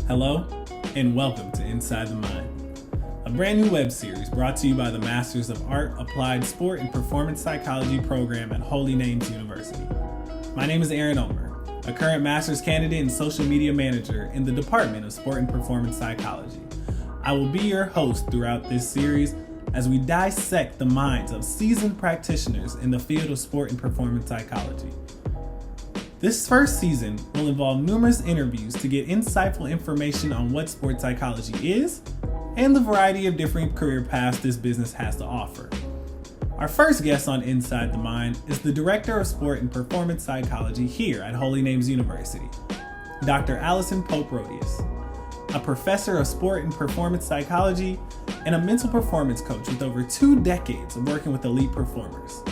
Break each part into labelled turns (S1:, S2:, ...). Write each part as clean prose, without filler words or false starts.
S1: Hello, and welcome to Inside the Mind, a brand new web series brought to you by the Masters of Art, Applied Sport, and Performance Psychology program at Holy Names University. My name is Aaron Omer, a current master's candidate and social media manager in the Department of Sport and Performance Psychology. I will be your host throughout this series as we dissect the minds of seasoned practitioners in the field of sport and performance psychology. This first season will involve numerous interviews to get insightful information on what sports psychology is and the variety of different career paths this business has to offer. Our first guest on Inside the Mind is the Director of Sport and Performance Psychology here at Holy Names University, Dr. Alison Pope-Rhodius, a professor of sport and performance psychology and a mental performance coach with over 2 decades of working with elite performers.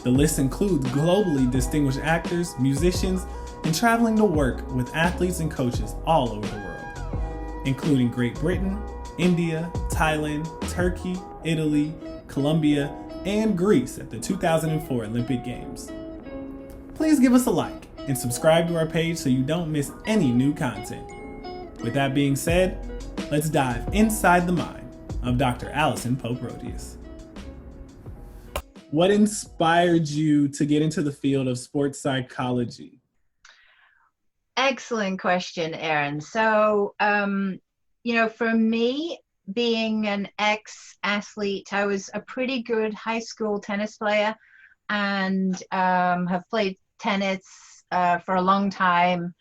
S1: The list includes globally distinguished actors, musicians, and traveling to work with athletes and coaches all over the world, including Great Britain, India, Thailand, Turkey, Italy, Colombia, and Greece at the 2004 Olympic Games. Please give us a like and subscribe to our page so you don't miss any new content. With that being said, let's dive inside the mind of Dr. Alison Pope-Rhodius. What inspired you to get into the field of sports psychology?
S2: Excellent question, Aaron. So, for me, being an ex-athlete, I was a pretty good high school tennis player and have played tennis for a long time.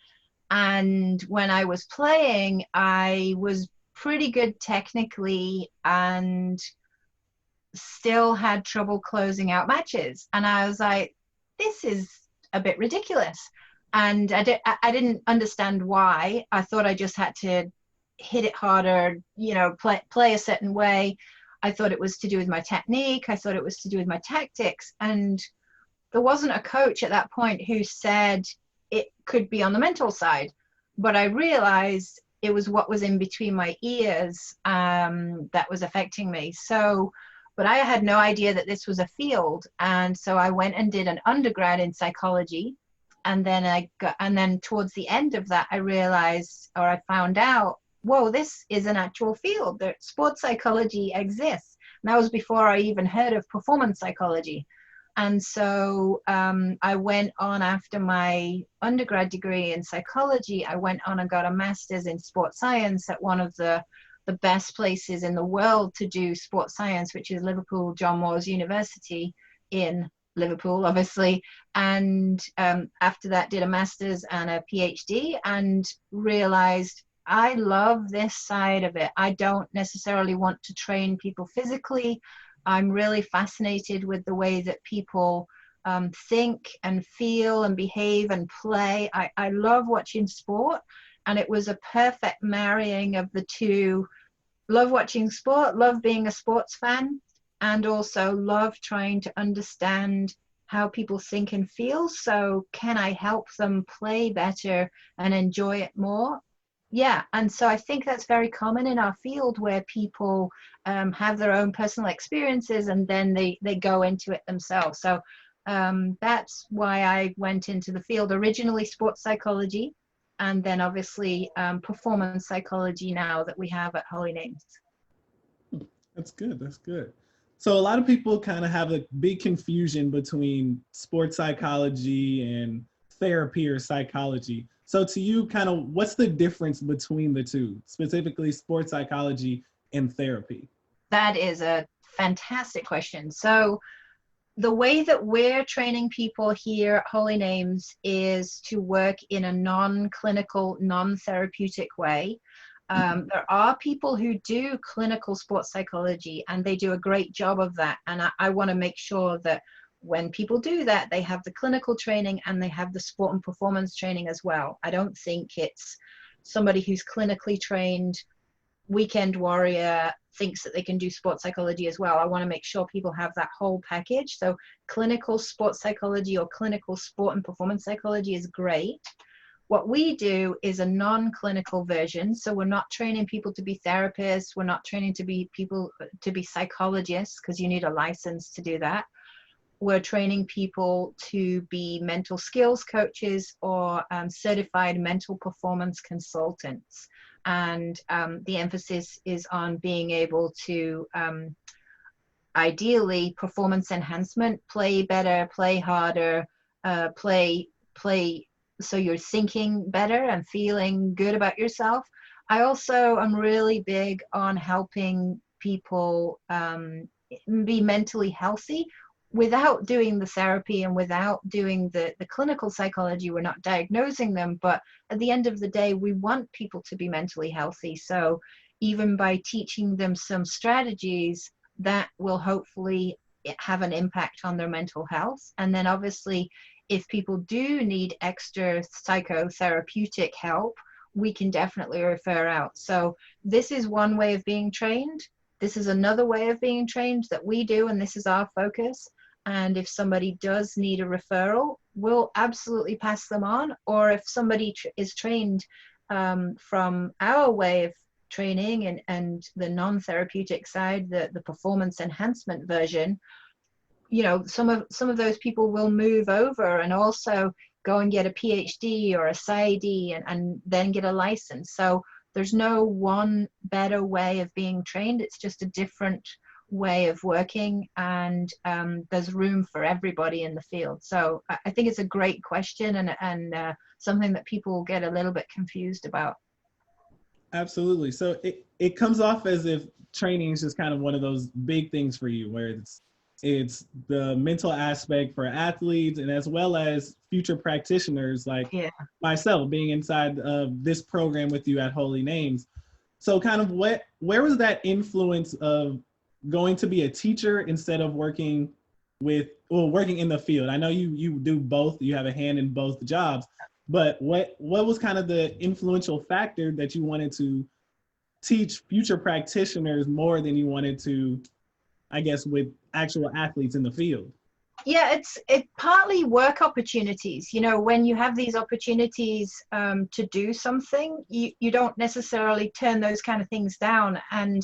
S2: And when I was playing, I was pretty good technically and still had trouble closing out matches. And I was like, this is a bit ridiculous. And I didn't understand why. I thought I just had to hit it harder, play a certain way. I thought it was to do with my technique. I thought it was to do with my tactics. And there wasn't a coach at that point who said it could be on the mental side. But I realized it was what was in between my ears that was affecting me. But I had no idea that this was a field. And so I went and did an undergrad in psychology. And then towards the end of that, I found out, whoa, this is an actual field, that sports psychology exists. And that was before I even heard of performance psychology. And so I went on after my undergrad degree in psychology, I went on and got a master's in sports science at one of the best places in the world to do sports science, which is Liverpool John Moores University in Liverpool, obviously. And after that, did a master's and a Ph.D. and realized I love this side of it. I don't necessarily want to train people physically. I'm really fascinated with the way that people think and feel and behave and play. I love watching sport, and it was a perfect marrying of the two. Love watching sport, love being a sports fan, and also love trying to understand how people think and feel. So can I help them play better and enjoy it more? Yeah, and so I think that's very common in our field, where people have their own personal experiences and then they go into it themselves. So that's why I went into the field, originally sports psychology, and then obviously performance psychology now that we have at Holy Names.
S1: That's good. That's good. So a lot of people kind of have a big confusion between sports psychology and therapy or psychology. So to you, kind of what's the difference between the two, specifically sports psychology and therapy?
S2: That is a fantastic question. So the way that we're training people here at Holy Names is to work in a non-clinical, non-therapeutic way. There are people who do clinical sports psychology, and they do a great job of that. And I want to make sure that when people do that, they have the clinical training and they have the sport and performance training as well. I don't think it's somebody who's clinically trained, weekend warrior, thinks that they can do sports psychology as well. I want to make sure people have that whole package. So clinical sports psychology or clinical sport and performance psychology is great. What we do is a non-clinical version. So we're not training people to be therapists. We're not training people to be psychologists, because you need a license to do that. we're training people to be mental skills coaches or certified mental performance consultants. And the emphasis is on being able to ideally performance enhancement, play better, play harder, play so you're thinking better and feeling good about yourself. I also am really big on helping people be mentally healthy without doing the therapy and without doing the clinical psychology. We're not diagnosing them, but at the end of the day, we want people to be mentally healthy. So even by teaching them some strategies, that will hopefully have an impact on their mental health. And then obviously, if people do need extra psychotherapeutic help, we can definitely refer out. So this is one way of being trained. This is another way of being trained that we do, and this is our focus. And if somebody does need a referral, we'll absolutely pass them on. Or if somebody is trained from our way of training and the non-therapeutic side, the performance enhancement version, you know, some of those people will move over and also go and get a Ph.D. or a Ph.D. and then get a license. So there's no one better way of being trained. It's just a different way of working, and there's room for everybody in the field. So I think it's a great question and something that people get a little bit confused about.
S1: Absolutely. So it comes off as if training is just kind of one of those big things for you, where it's the mental aspect for athletes and as well as future practitioners like myself being inside of this program with you at Holy Names. So kind of where was that influence of going to be a teacher instead of working in the field? I know you do both, you have a hand in both jobs, but what was kind of the influential factor that you wanted to teach future practitioners more than you wanted to, I guess, with actual athletes in the field?
S2: Yeah, it's partly work opportunities. You know, when you have these opportunities to do something, you don't necessarily turn those kind of things down. And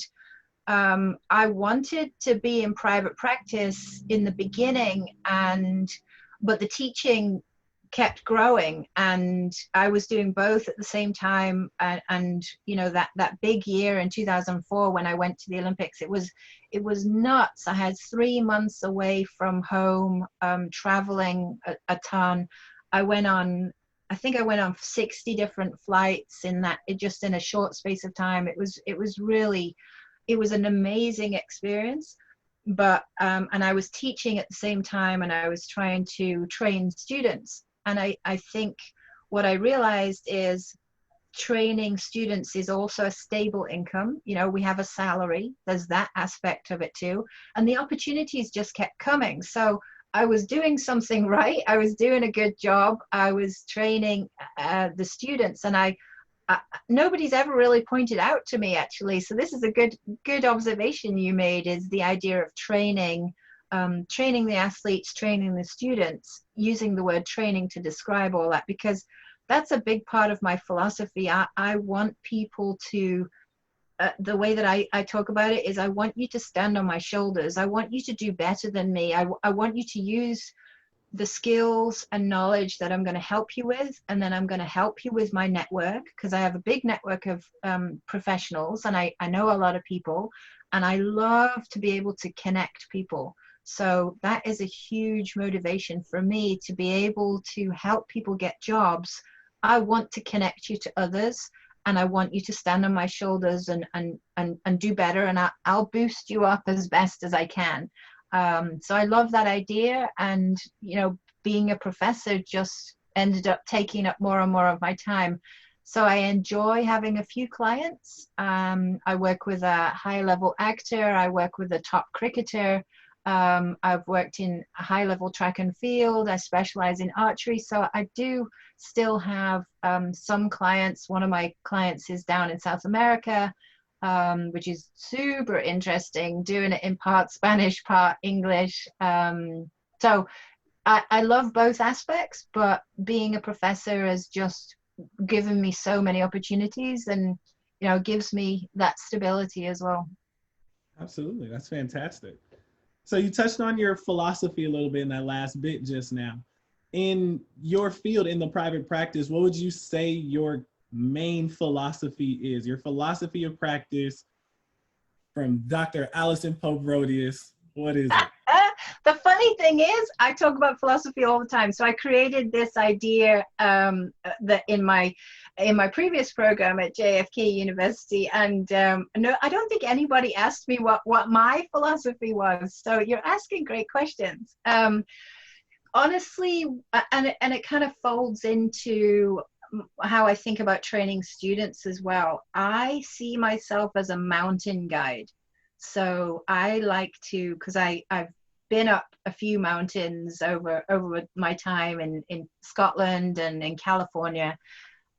S2: I wanted to be in private practice in the beginning, but the teaching kept growing, and I was doing both at the same time. And you know, that big year in 2004 when I went to the Olympics, it was nuts. I had 3 months away from home, traveling a ton. I think I went on 60 different flights just in a short space of time. It was an amazing experience. But and I was teaching at the same time, and I was trying to train students. And I think what I realized is training students is also a stable income. You know, we have a salary, there's that aspect of it too. And the opportunities just kept coming. So I was doing something right. I was doing a good job. I was training the students, and nobody's ever really pointed out to me, actually. So this is a good observation you made, is the idea of training the athletes, training the students, using the word training to describe all that, because that's a big part of my philosophy. I want people to, the way that I talk about it is, I want you to stand on my shoulders. I want you to do better than me. I want you to use the skills and knowledge that I'm going to help you with, and then I'm going to help you with my network, because I have a big network of professionals, and I know a lot of people, and I love to be able to connect people. So that is a huge motivation for me, to be able to help people get jobs. I want to connect you to others, and I want you to stand on my shoulders and do better, and I'll boost you up as best as I can. So I love that idea, and you know, being a professor just ended up taking up more and more of my time. So I enjoy having a few clients. I work with a high-level actor. I work with a top cricketer. I've worked in a high-level track and field. I specialize in archery. So I do still have some clients. One of my clients is down in South America, which is super interesting, doing it in part Spanish, part English. So I love both aspects, but being a professor has just given me so many opportunities, and gives me that stability as well.
S1: Absolutely. That's fantastic. So you touched on your philosophy a little bit in that last bit just now. In your field, in the private practice, what would you say your main philosophy is? Your philosophy of practice from Dr. Alison Pope-Rhodius. What is it?
S2: The funny thing is, I talk about philosophy all the time. So I created this idea that in my previous program at JFK University, and no, I don't think anybody asked me what my philosophy was. So you're asking great questions. Honestly, and it kind of folds into how I think about training students as well. I see myself as a mountain guide. So I like to, because I've been up a few mountains over my time in Scotland and in California.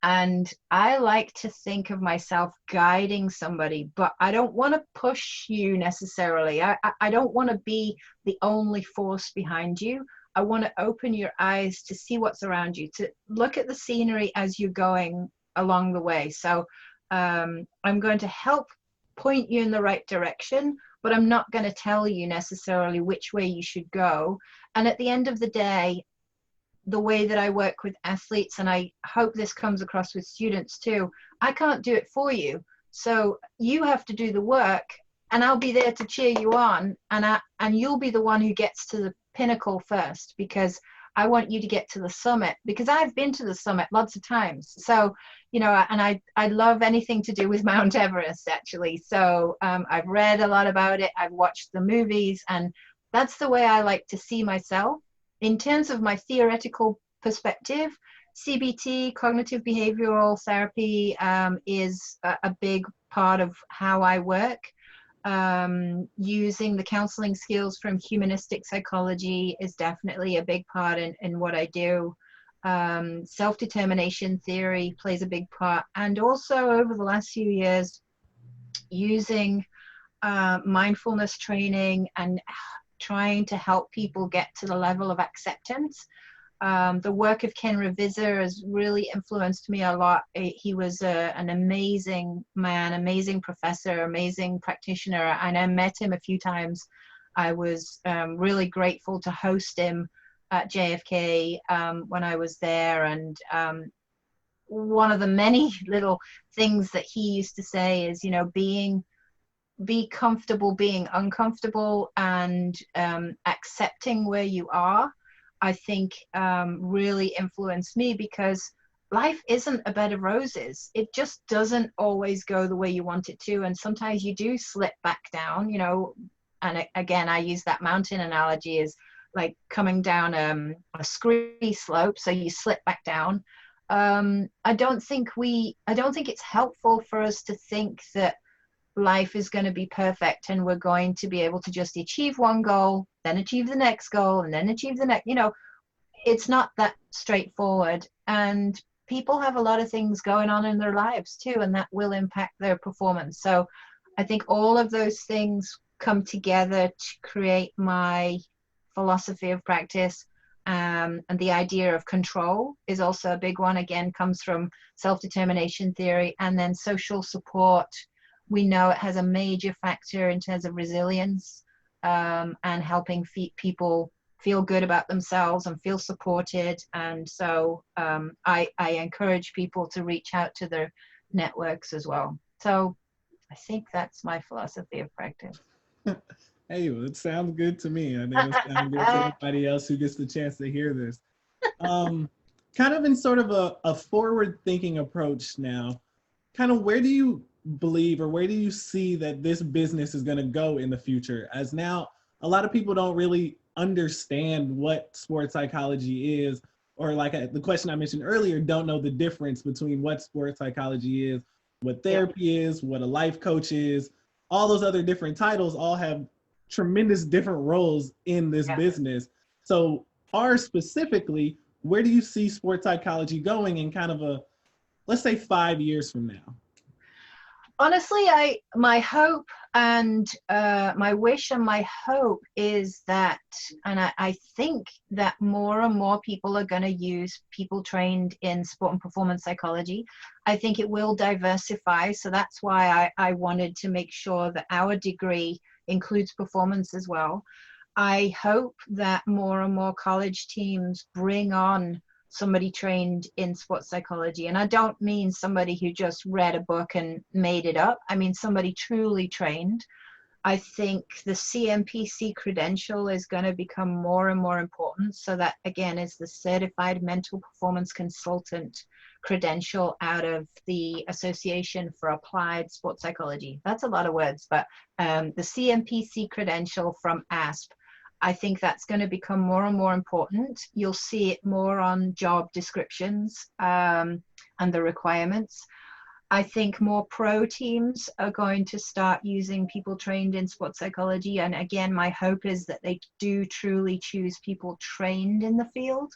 S2: And I like to think of myself guiding somebody, but I don't want to push you necessarily. I don't want to be the only force behind you. I want to open your eyes to see what's around you, to look at the scenery as you're going along the way. So I'm going to help point you in the right direction, but I'm not going to tell you necessarily which way you should go. And at the end of the day, the way that I work with athletes, and I hope this comes across with students too, I can't do it for you. So you have to do the work, and I'll be there to cheer you on, and you'll be the one who gets to the pinnacle first, because I want you to get to the summit, because I've been to the summit lots of times. So, you know, and I love anything to do with Mount Everest, actually. So I've read a lot about it. I've watched the movies, and that's the way I like to see myself. In terms of my theoretical perspective, CBT, cognitive behavioral therapy, is a big part of how I work. Using the counseling skills from humanistic psychology is definitely a big part in what I do. Self-determination theory plays a big part. And also over the last few years, using mindfulness training and trying to help people get to the level of acceptance. The work of Ken Reviser has really influenced me a lot. He was an amazing man, amazing professor, amazing practitioner, and I met him a few times. I was really grateful to host him at JFK when I was there, and one of the many little things that he used to say is, you know, be comfortable being uncomfortable, and accepting where you are, I think really influenced me, because life isn't a bed of roses. It just doesn't always go the way you want it to. And sometimes you do slip back down, you know, and again, I use that mountain analogy as like coming down a scree slope. So you slip back down. I don't think it's helpful for us to think that life is going to be perfect and we're going to be able to just achieve one goal, then achieve the next goal, and then achieve the next. You know, it's not that straightforward, and people have a lot of things going on in their lives too, and that will impact their performance. So I think all of those things come together to create my philosophy of practice. And the idea of control is also a big one. Again, comes from self-determination theory. And then social support, we know it has a major factor in terms of resilience, and helping people feel good about themselves and feel supported. And so I encourage people to reach out to their networks as well. So I think that's my philosophy of practice.
S1: Hey, well, it sounds good to me. I know it sounds good to anybody else who gets the chance to hear this. Kind of in sort of a forward-thinking approach now, kind of where do you believe, or where do you see that this business is going to go in the future? As now, a lot of people don't really understand what sports psychology is, or like the question I mentioned earlier, don't know the difference between what sports psychology is, what therapy is, what a life coach is. All those other different titles all have tremendous different roles in this business. So ours specifically, where do you see sports psychology going in kind of a, let's say 5 years from now?
S2: Honestly, my hope and my wish and my hope is that, and I think that more and more people are going to use people trained in sport and performance psychology. I think it will diversify. So that's why I wanted to make sure that our degree includes performance as well. I hope that more and more college teams bring on somebody trained in sports psychology. And I don't mean somebody who just read a book and made it up. I mean somebody truly trained. I think the CMPC credential is going to become more and more important. So that, again, is the Certified Mental Performance Consultant credential out of the Association for Applied Sports Psychology. That's a lot of words, but the CMPC credential from ASP, I think that's going to become more and more important. You'll see it more on job descriptions and the requirements. I think more pro teams are going to start using people trained in sports psychology. And again, my hope is that they do truly choose people trained in the field.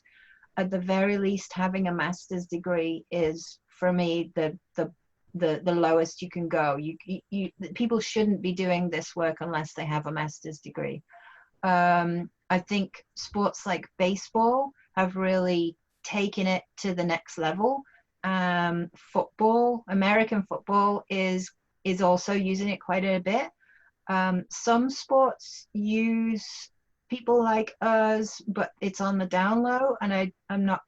S2: At the very least, having a master's degree is, for me, the lowest you can go. People shouldn't be doing this work unless they have a master's degree. I think sports like baseball have really taken it to the next level. Football, American football is also using it quite a bit. Some sports use people like us, but it's on the down low, and I'm not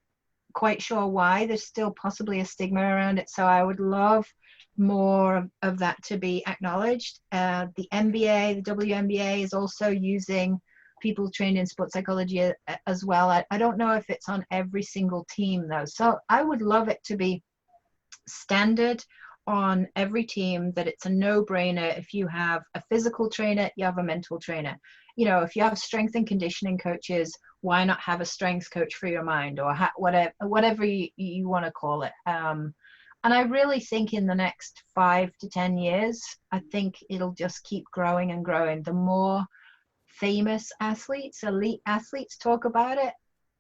S2: quite sure why. There's still possibly a stigma around it, so I would love more of that to be acknowledged. The NBA, the WNBA is also using people trained in sports psychology as well. I don't know if it's on every single team though. So I would love it to be standard on every team, that it's a no-brainer. If you have a physical trainer, you have a mental trainer. You know, if you have strength and conditioning coaches, why not have a strength coach for your mind, or whatever you want to call it. And I really think in the next 5 to 10 years, I think it'll just keep growing and growing. The more famous athletes, elite athletes talk about it,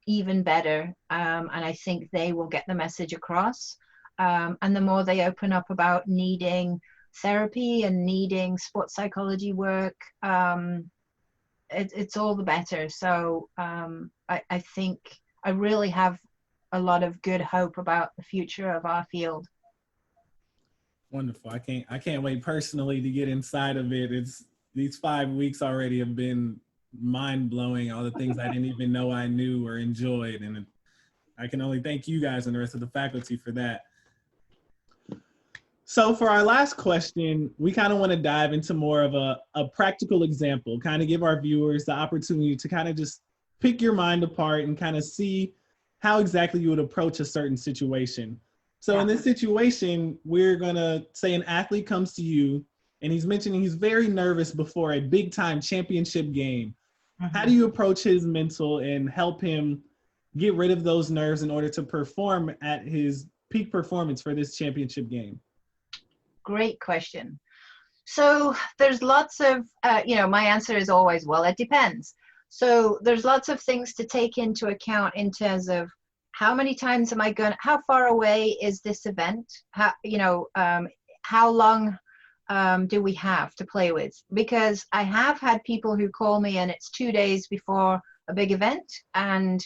S2: even better. And I think they will get the message across. And the more they open up about needing therapy and needing sports psychology work, it's all the better. So I think I really have a lot of good hope about the future of our field.
S1: Wonderful. I can't wait personally to get inside of it. These 5 weeks already have been mind-blowing, all the things I didn't even know I knew or enjoyed. And I can only thank you guys and the rest of the faculty for that. So for our last question, we kind of want to dive into more of a practical example, kind of give our viewers the opportunity to kind of just pick your mind apart and kind of see how exactly you would approach a certain situation. So in this situation, we're going to say an athlete comes to you and he's mentioning he's very nervous before a big time championship game. Mm-hmm. How do you approach his mental and help him get rid of those nerves in order to perform at his peak performance for this championship game?
S2: Great question. So there's lots of, my answer is always, well, it depends. So there's lots of things to take into account in terms of how many times am I going, how far away is this event? How long do we have to play with? Because I have had people who call me and it's 2 days before a big event, and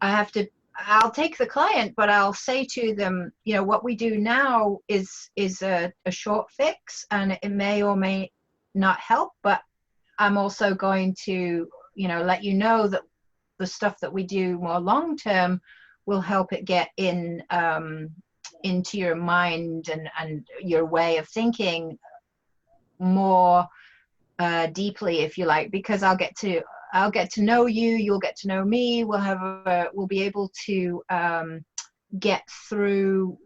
S2: I'll take the client, but I'll say to them, what we do now is a short fix, and it may or may not help, but I'm also going to, let you know that the stuff that we do more long-term will help it get into your mind and your way of thinking more deeply, if you like, because I'll get to know you, you'll get to know me, we'll be able to get through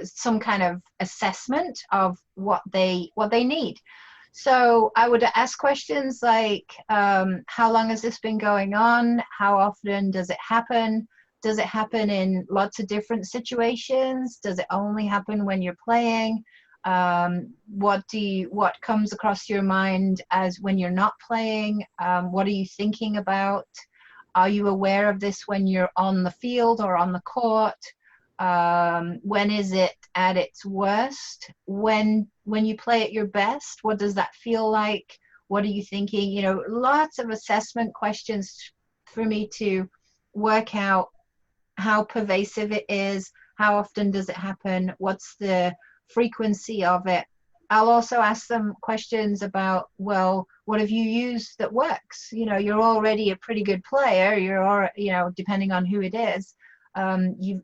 S2: some kind of assessment of what they need. So I would ask questions like, how long has this been going on? How often does it happen? Does it happen in lots of different situations? Does it only happen when you're playing? What comes across your mind as when you're not playing? What are you thinking about? Are you aware of this when you're on the field or on the court? When is it at its worst? When you play at your best, what does that feel like? What are you thinking? Lots of assessment questions for me to work out how pervasive it is, how often does it happen, what's the frequency of it, I'll also ask them questions about, well, what have you used that works? You know, you're already a pretty good player. Depending on who it is,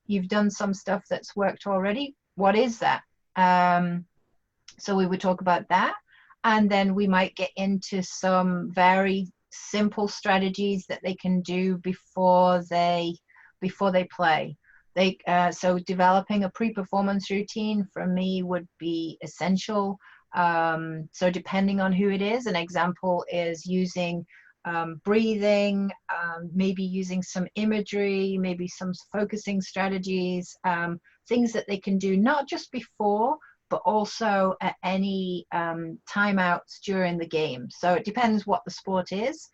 S2: you've done some stuff that's worked already. What is that? So we would talk about that, and then we might get into some very simple strategies that they can do before they play. So developing a pre-performance routine for me would be essential. So depending on who it is, an example is using breathing, maybe using some imagery, maybe some focusing strategies, things that they can do not just before, but also at any timeouts during the game. So it depends what the sport is.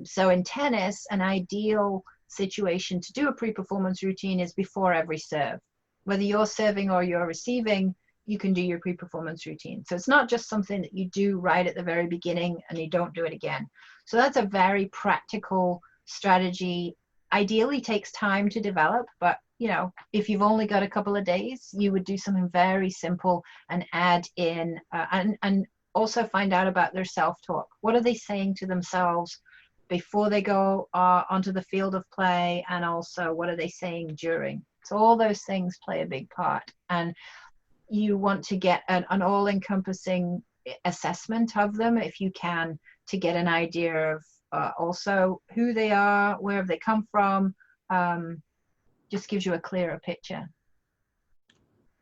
S2: So in tennis, an ideal situation to do a pre-performance routine is before every serve. Whether you're serving or you're receiving, you can do your pre-performance routine. So it's not just something that you do right at the very beginning and you don't do it again. So that's a very practical strategy. Ideally takes time to develop, but you know, if you've only got a couple of days, you would do something very simple and add in and also find out about their self-talk. What are they saying to themselves before they go onto the field of play, and also what are they saying during? So all those things play a big part, and you want to get an all-encompassing assessment of them if you can, to get an idea of also who they are, where have they come from. Just gives you a clearer picture.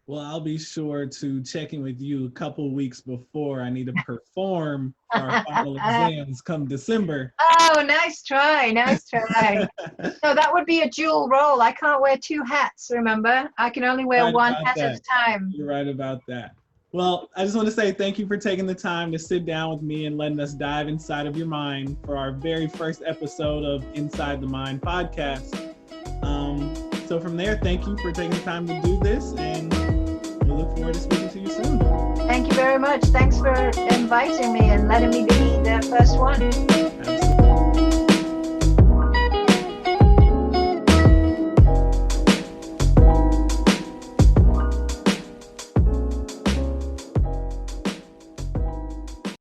S1: Well, I'll be sure to check in with you a couple weeks before I need to perform our final exams come December.
S2: Oh, nice try, nice try. No, that would be a dual role. I can't wear two hats, remember? I can only wear one hat at a time.
S1: You're right about that. Well, I just want to say thank you for taking the time to sit down with me and letting us dive inside of your mind for our very first episode of Inside the Mind podcast. So from there, thank you for taking the time to do this, and we look forward to speaking to you soon.
S2: Thank you very much. Thanks for inviting me and letting me be the first one.
S1: Absolutely.